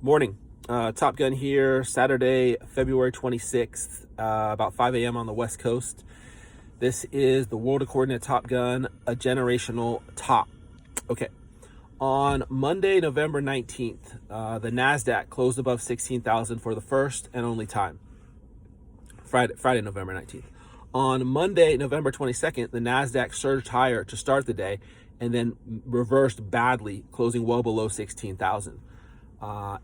Morning. Top Gun here, Saturday, February 26th, about 5 a.m. on the West Coast. This is the world according to Top Gun, a generational top. Okay. On Monday, November 19th, the NASDAQ closed above 16,000 for the first and only time. Friday, November 19th. On Monday, November 22nd, the NASDAQ surged higher to start the day and then reversed badly, closing well below 16,000.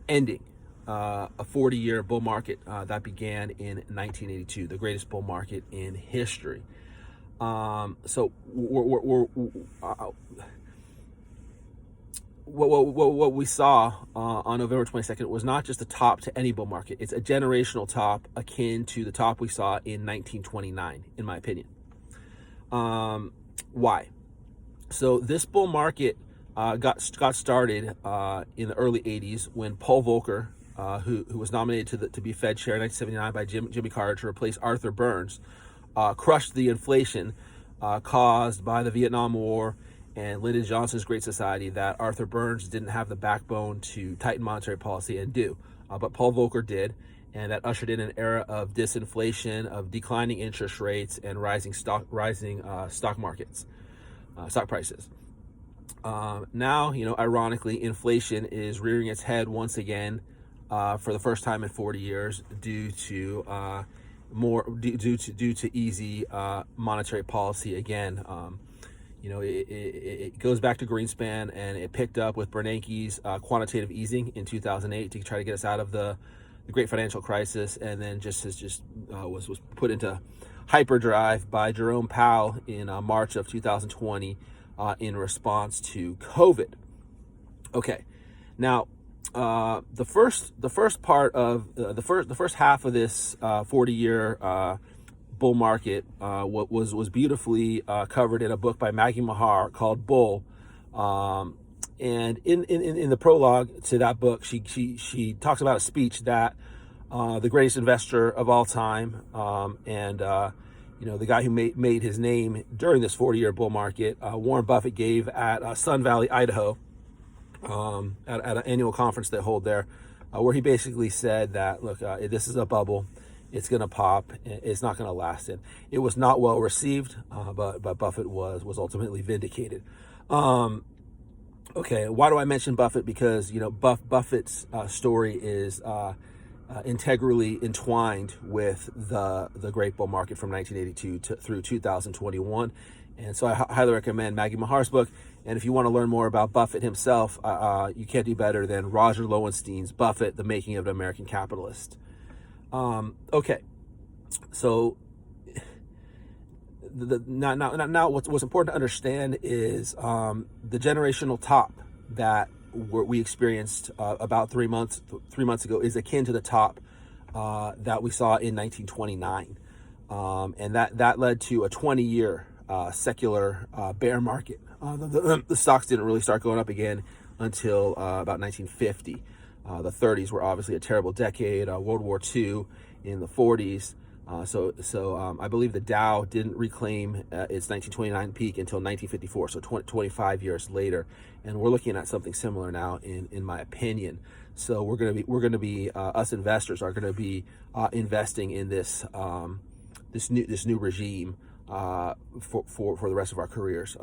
Ending a 40-year bull market that began in 1982, the greatest bull market in history. So what we saw on November 22nd was not just a top to any bull market. It's a generational top akin to the top we saw in 1929, in my opinion. Why? So this bull market got started in the early 80s when Paul Volcker, who was nominated to be Fed chair in 1979 by Jimmy Carter to replace Arthur Burns, crushed the inflation caused by the Vietnam War and Lyndon Johnson's Great Society that Arthur Burns didn't have the backbone to tighten monetary policy and do. But Paul Volcker did, and that ushered in an era of disinflation, of declining interest rates, and rising stock markets, stock prices. Now, ironically, inflation is rearing its head once again for the first time in 40 years due to easy monetary policy again. It goes back to Greenspan, and it picked up with Bernanke's quantitative easing in 2008 to try to get us out of the great financial crisis, and then was put into hyperdrive by Jerome Powell in March of 2020 in response to COVID. Okay, now the first part of the first half of this 40-year bull market was beautifully covered in a book by Maggie Mahar called Bull, and in the prologue to that book, she talks about a speech that the greatest investor of all time, and the guy who made his name during this 40-year bull market, Warren Buffett, gave at Sun Valley, Idaho, at an annual conference they hold there, where he basically said that, look, this is a bubble. It's going to pop. It's not going to last. And it was not well received, but Buffett was ultimately vindicated. Okay, why do I mention Buffett? Because Buffett's story is integrally entwined with the great bull market from 1982 through 2021. And so I highly recommend Maggie Mahar's book. And if you want to learn more about Buffett himself, you can't do better than Roger Lowenstein's Buffett, The Making of an American Capitalist. Okay, so now what's important to understand is the generational top that we experienced about 3 months ago is akin to the top that we saw in 1929, and that led to a 20-year secular bear market. The stocks didn't really start going up again until about 1950. The 30s were obviously a terrible decade. World War II in the 40s. So I believe the Dow didn't reclaim its 1929 peak until 1954. So 25 years later, and we're looking at something similar now, in my opinion. So we're gonna be us investors are gonna be investing in this this new regime for the rest of our careers.